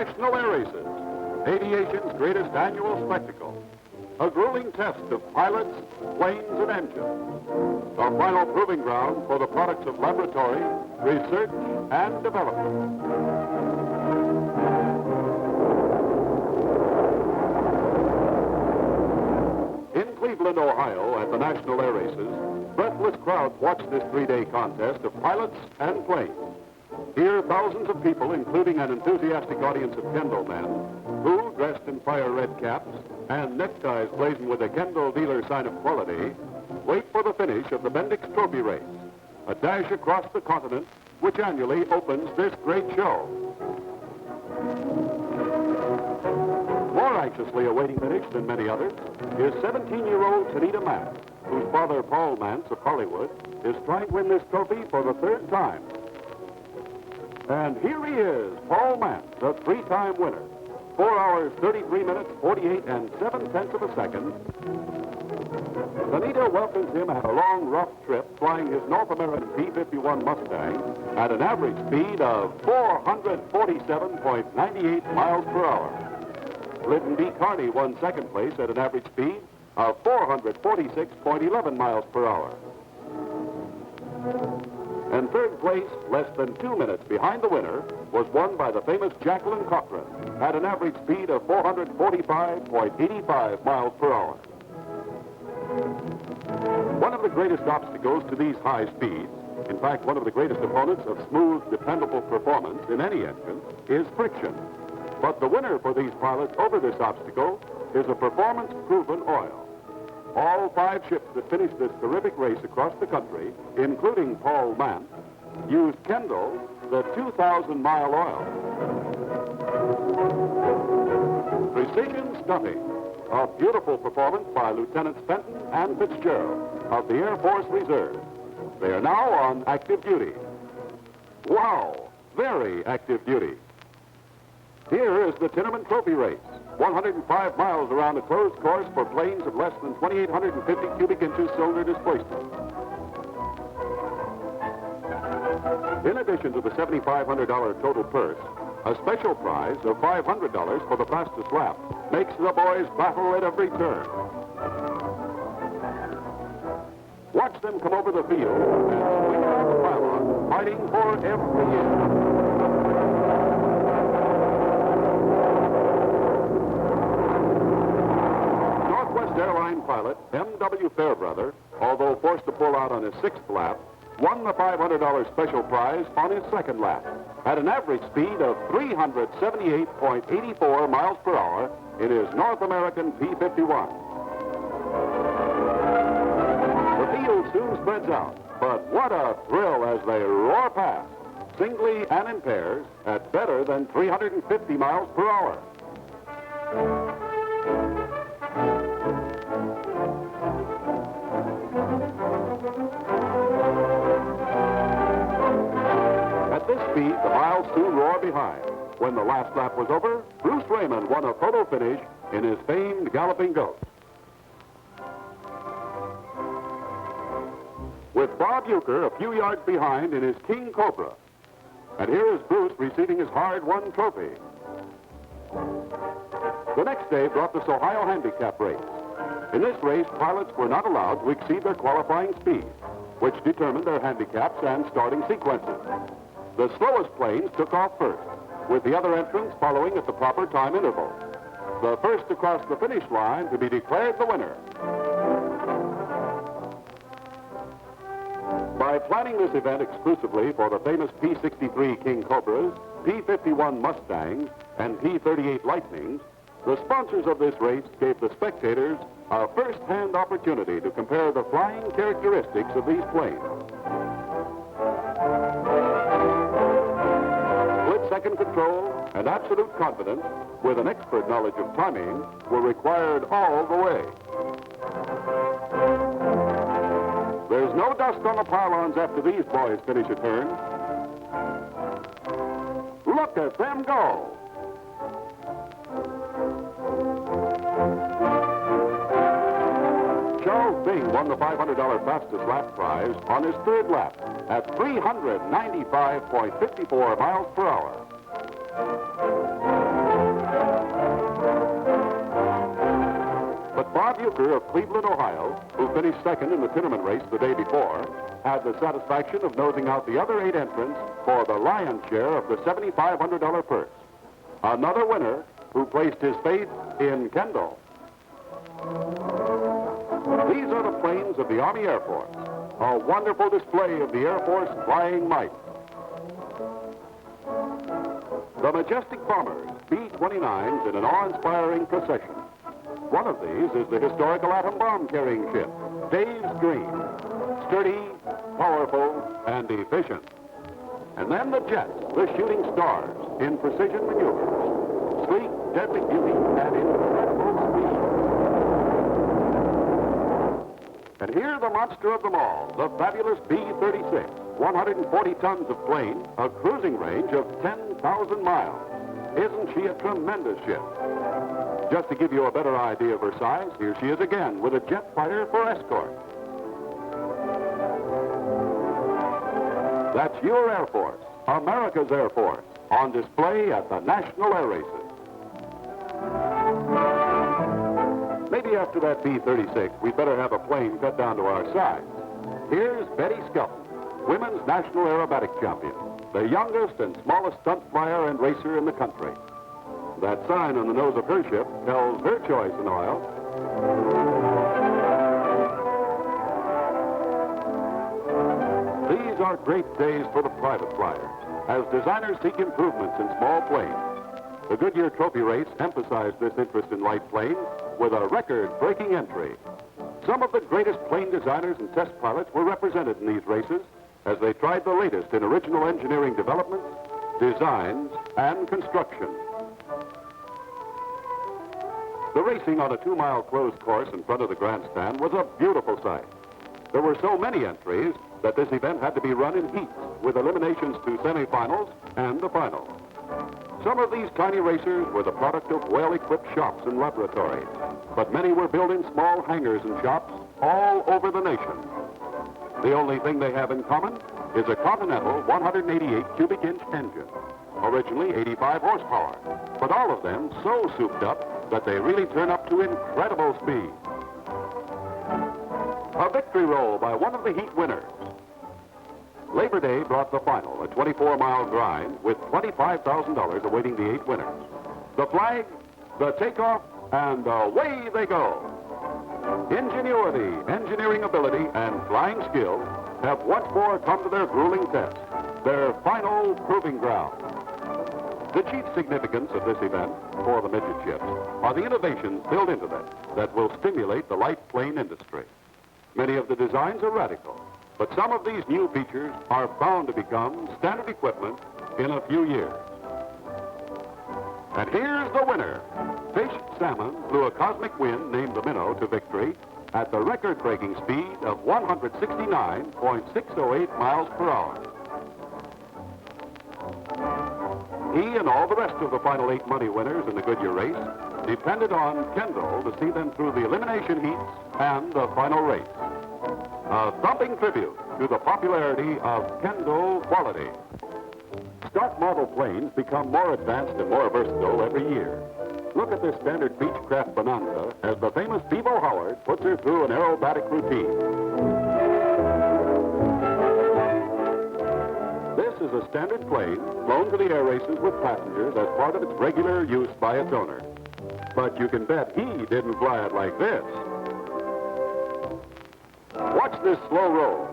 National Air Races, aviation's greatest annual spectacle. A grueling test of pilots, planes, and engines. A final proving ground for the products of laboratory, research, and development. In Cleveland, Ohio, at the National Air Races, breathless crowds watch this three-day contest of pilots and planes. Here, thousands of people, including an enthusiastic audience of Kendall men, who, dressed in fire red caps and neckties blazoned with a Kendall dealer sign of quality, wait for the finish of the Bendix Trophy Race, a dash across the continent which annually opens this great show. More anxiously awaiting finish than many others is 17-year-old Tanita Mance, whose father, Paul Mance of Hollywood, is trying to win this trophy for the third time. And here he is, Paul Mance, the three-time winner. 4 hours, 33 minutes, 48 and 7/10 of a second. Tanita welcomes him at a long, rough trip flying his North American P-51 Mustang at an average speed of 447.98 miles per hour. Lyndon B. Carney won second place at an average speed of 446.11 miles per hour. And third place, less than 2 minutes behind the winner, was won by the famous Jacqueline Cochran at an average speed of 445.85 miles per hour. One of the greatest obstacles to these high speeds, in fact, one of the greatest opponents of smooth, dependable performance in any engine, is friction. But the winner for these pilots over this obstacle is a performance-proven oil. All 5 ships that finished this terrific race across the country, including Paul Mance, used Kendall, the 2,000-mile oil. Precision stuffing, a beautiful performance by Lieutenants Fenton and Fitzgerald of the Air Force Reserve. They are now on active duty. Wow, very active duty. Here is the Tinnerman Trophy Race, 105 miles around a closed course for planes of less than 2,850 cubic inches cylinder displacement. In addition to the $7,500 total purse, a special prize of $500 for the fastest lap makes the boys battle at every turn. Watch them come over the field and swing around the pylon, fighting for every inch. Airline pilot M.W. Fairbrother, although forced to pull out on his 6th lap, won the $500 special prize on his 2nd lap at an average speed of 378.84 miles per hour in his North American P-51. The field soon spreads out, but what a thrill as they roar past, singly and in pairs, at better than 350 miles per hour. At this speed, the miles soon roar behind. When the last lap was over, Bruce Raymond won a photo finish in his famed Galloping Goat. With Bob Euchre a few yards behind in his King Cobra. And here is Bruce receiving his hard-won trophy. The next day brought this Ohio handicap race. In this race, pilots were not allowed to exceed their qualifying speed, which determined their handicaps and starting sequences. The slowest planes took off first, with the other entrants following at the proper time interval. The first to cross the finish line to be declared the winner. By planning this event exclusively for the famous P-63 King Cobras, P-51 Mustangs, and P-38 Lightnings, the sponsors of this race gave the spectators a first-hand opportunity to compare the flying characteristics of these planes. Split-second control and absolute confidence with an expert knowledge of timing were required all the way. There's no dust on the pylons after these boys finish a turn. Look at them go! Charles Bing won the $500 fastest lap prize on his 3rd lap at 395.54 miles per hour. Bucher of Cleveland, Ohio, who finished second in the Tinnerman race the day before, had the satisfaction of nosing out the other 8 entrants for the lion's share of the $7,500 purse. Another winner who placed his faith in Kendall. These are the planes of the Army Air Force, a wonderful display of the Air Force flying might. The majestic bombers, B-29s, in an awe-inspiring procession. One of these is the historical atom bomb carrying ship, Dave's Dream, sturdy, powerful, and efficient. And then the jets, the shooting stars, in precision maneuvers, sleek, deadly beauty, and incredible speed. And here the monster of them all, the fabulous B-36, 140 tons of plane, a cruising range of 10,000 miles. Isn't she a tremendous ship? Just to give you a better idea of her size, here she is again with a jet fighter for escort. That's your Air Force, America's Air Force, on display at the National Air Races. Maybe after that B-36, we'd better have a plane cut down to our size. Here's Betty Skelton, Women's National Aerobatic Champion, the youngest and smallest stunt flyer and racer in the country. That sign on the nose of her ship tells her choice in oil. These are great days for the private flyers, as designers seek improvements in small planes. The Goodyear Trophy Race emphasized this interest in light planes with a record-breaking entry. Some of the greatest plane designers and test pilots were represented in these races as they tried the latest in original engineering developments, designs, and construction. The racing on a 2-mile closed course in front of the grandstand was a beautiful sight. There were so many entries that this event had to be run in heats, with eliminations to semifinals and the final. Some of these tiny racers were the product of well-equipped shops and laboratories, but many were built in small hangars and shops all over the nation. The only thing they have in common is a Continental 188 cubic inch engine, originally 85 horsepower, but all of them so souped up that they really turn up to incredible speed. A victory roll by one of the heat winners. Labor Day brought the final, a 24-mile grind with $25,000 awaiting the 8 winners. The flag, the takeoff, and away they go. Ingenuity, engineering ability, and flying skill have once more come to their grueling test, their final proving ground. The chief significance of this event for the midget ships are the innovations built into them that will stimulate the light plane industry. Many of the designs are radical, but some of these new features are bound to become standard equipment in a few years. And here's the winner. Fish Salmon flew a cosmic wind named the Minnow to victory at the record-breaking speed of 169.608 miles per hour. He and all the rest of the final 8 money winners in the Goodyear race depended on Kendall to see them through the elimination heats and the final race. A thumping tribute to the popularity of Kendall quality. Stock model planes become more advanced and more versatile every year. Look at this standard Beechcraft Bonanza as the famous Bevo Howard puts her through an aerobatic routine. This is a standard plane flown to the air races with passengers as part of its regular use by its owner. But you can bet he didn't fly it like this. Watch this slow roll.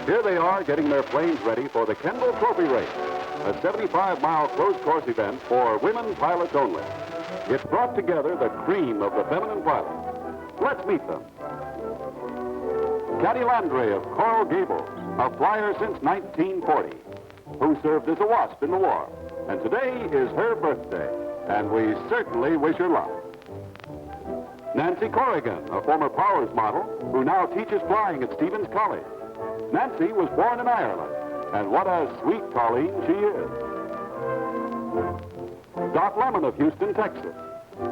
Here they are getting their planes ready for the Kendall Trophy Race, a 75-mile closed-course event for women pilots only. It brought together the cream of the feminine pilots. Let's meet them. Caddy Landry of Coral Gables, a flyer since 1940, who served as a WASP in the war. And today is her birthday, and we certainly wish her luck. Nancy Corrigan, a former Powers model, who now teaches flying at Stevens College. Nancy was born in Ireland, and what a sweet colleen she is. Dot Lemon of Houston, Texas.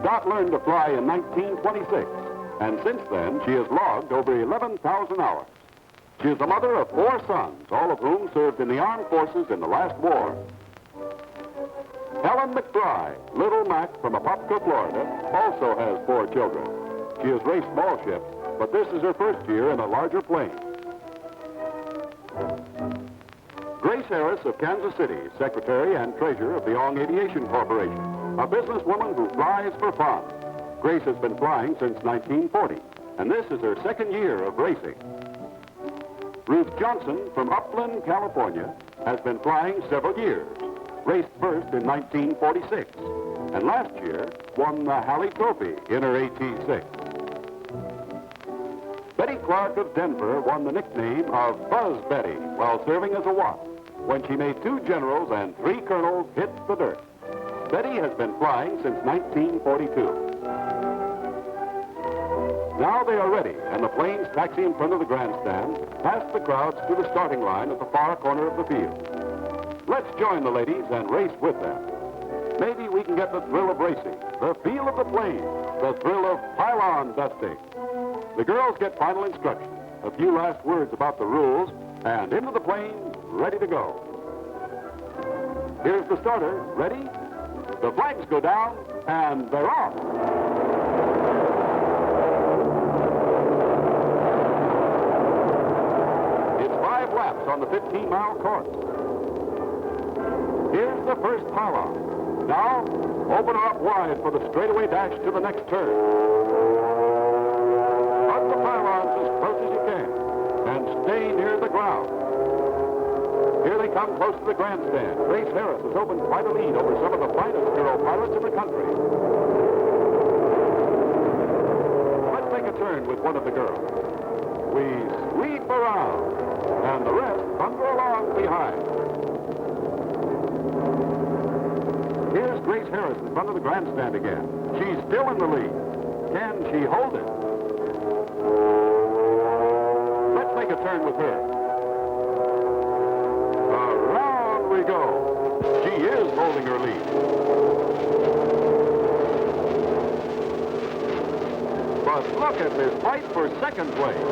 Dot learned to fly in 1926, and since then she has logged over 11,000 hours. She is the mother of 4 sons, all of whom served in the armed forces in the last war. Helen McBride, Little Mac from Apopka, Florida, also has 4 children. She has raced small ships, but this is her first year in a larger plane. Grace Harris of Kansas City, Secretary and Treasurer of the Ong Aviation Corporation, a businesswoman who flies for fun. Grace has been flying since 1940, and this is her 2nd year of racing. Ruth Johnson from Upland, California, has been flying several years. Raced first in 1946, and last year won the Halley Trophy in her AT-6. Betty Clark of Denver won the nickname of Buzz Betty while serving as a Watt, when she made 2 generals and 3 colonels hit the dirt. Betty has been flying since 1942. Now they are ready, and the planes taxi in front of the grandstand, past the crowds to the starting line at the far corner of the field. Let's join the ladies and race with them. Maybe we can get the thrill of racing, the feel of the plane, the thrill of pylon dusting. The girls get final instructions, a few last words about the rules, and into the plane, ready to go. Here's the starter. Ready? The flags go down, and they're off. It's 5 laps on the 15-mile course. Here's the first pylon. Now, open her up wide for the straightaway dash to the next turn. Hug the pylons as close as you can, and stay near the ground. Here they come close to the grandstand. Grace Harris has opened quite a lead over some of the finest girl pilots in the country. Let's take a turn with one of the girls. We sweep around, and the rest thunder along behind. Here's Grace Harris in front of the grandstand again. She's still in the lead. Can she hold it? Let's make a turn with her. Around we go. She is holding her lead. But look at this fight for 2nd place.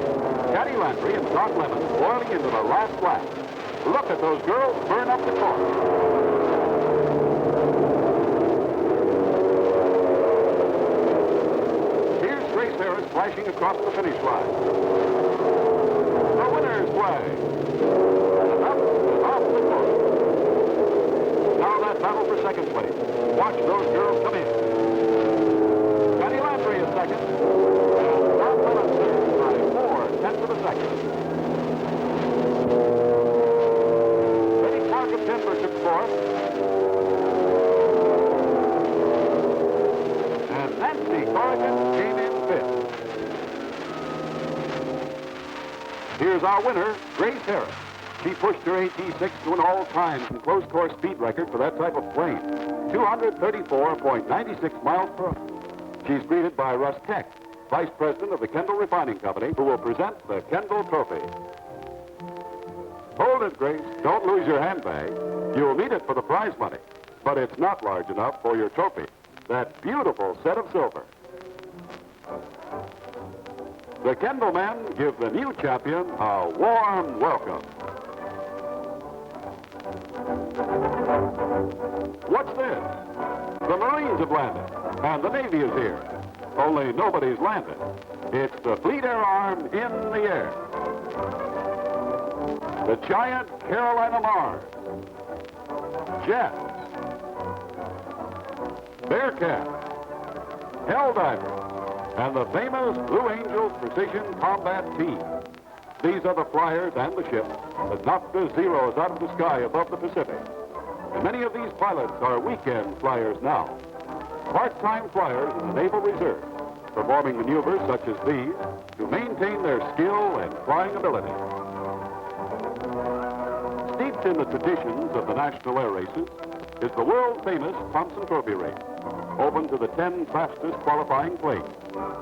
Caddy Landry and Doc Lemon boiling into the last lap. Look at those girls burn up the course. Flashing across the finish line. The winner's flag. And up and off the course. Now that battle for 2nd place. Watch those girls come in. Caddy Landry is 2nd. And Doc Lemon third by 4/10 of a second. Betty Clark of Denver took 4th. And Nancy Corrigan came in 5th. Here's our winner, Grace Harris. She pushed her AT-6 to an all-time and close-course speed record for that type of plane, 234.96 miles per hour. She's greeted by Russ Keck, Vice President of the Kendall Refining Company, who will present the Kendall Trophy. Hold it, Grace. Don't lose your handbag. You'll need it for the prize money, but it's not large enough for your trophy, that beautiful set of silver. The Kendall men give the new champion a warm welcome. What's this? The Marines have landed, and the Navy is here. Only nobody's landed. It's the Fleet Air Arm in the air. The giant Carolina Mars. Jets. Bearcat. Helldiver. And the famous Blue Angels Precision Combat Team. These are the flyers and the ships that knock the Zeros out of the sky above the Pacific. And many of these pilots are weekend flyers now. Part-time flyers in the Naval Reserve, performing maneuvers such as these to maintain their skill and flying ability. Steeped in the traditions of the National Air Races is the world-famous Thompson Trophy race, open to the 10 fastest qualifying planes.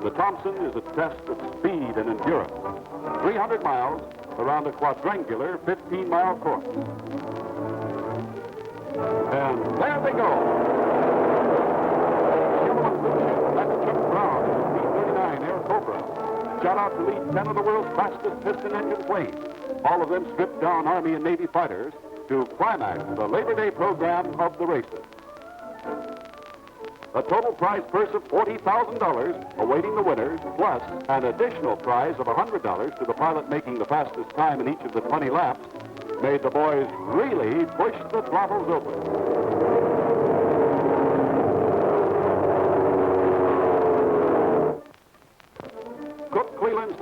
The Thompson is a test of speed and endurance. 300 miles around a quadrangular 15-mile course. And there they go. That's Chuck Brown in the B-39 Air Cobra. Shot out to lead 10 of the world's fastest piston engine planes. all of them stripped-down Army and Navy fighters, to climax the Labor Day program of the races. A total prize purse of $40,000 awaiting the winners, plus an additional prize of $100 to the pilot making the fastest time in each of the 20 laps, made the boys really push the throttles open.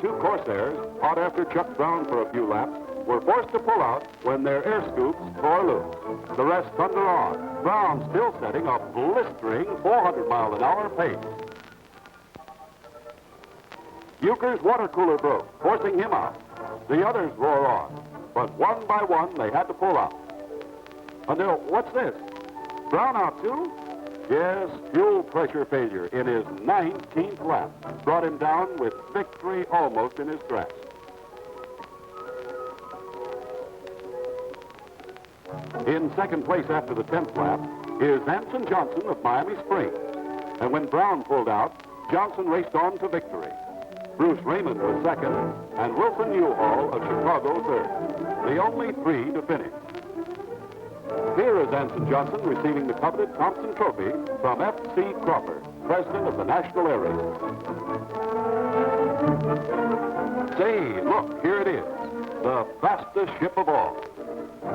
Two Corsairs, hot after Chuck Brown for a few laps, were forced to pull out when their air scoops tore loose. The rest thunder on, Brown still setting a blistering 400-mile-an-hour pace. Euchre's water cooler broke, forcing him out. The others roar on, but one by one they had to pull out. Until, what's this? Brown out too? Yes, fuel pressure failure in his 19th lap brought him down with victory almost in his grasp. In second place after the 10th lap is Anson Johnson of Miami Springs. And when Brown pulled out, Johnson raced on to victory. Bruce Raymond was second, and Wilson Newhall of Chicago third. The only three to finish. Here is Anson Johnson receiving the coveted Thompson Trophy from F.C. Crawford, president of the National Air Races. Say, look, here it is, the fastest ship of all.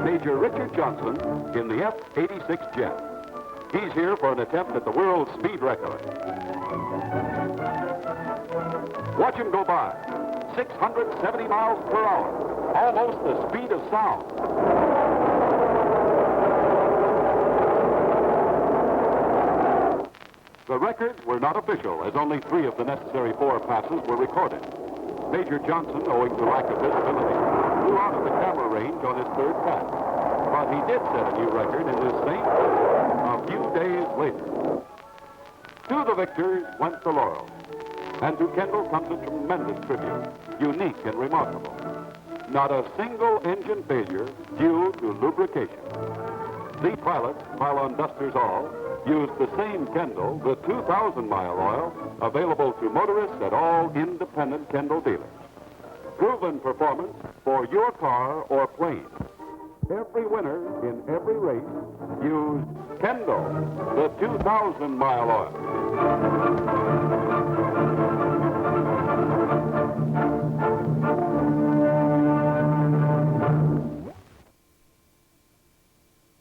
Major Richard Johnson in the F-86 jet. He's here for an attempt at the world speed record. Watch him go by. 670 miles per hour, almost the speed of sound. The records were not official, as only 3 of the necessary 4 passes were recorded. Major Johnson, owing to lack of visibility, flew out of the camera range on his 3rd pass. But he did set a new record in this same place a few days later. To the victors went the laurel. And to Kendall comes a tremendous tribute, unique and remarkable. Not a single engine failure due to lubrication. The pilots, Pylon dusters all, used the same Kendall, the 2,000-mile oil, available to motorists at all independent Kendall dealers. Proven performance for your car or plane. Every winner in every race used Kendall, the 2,000-mile oil.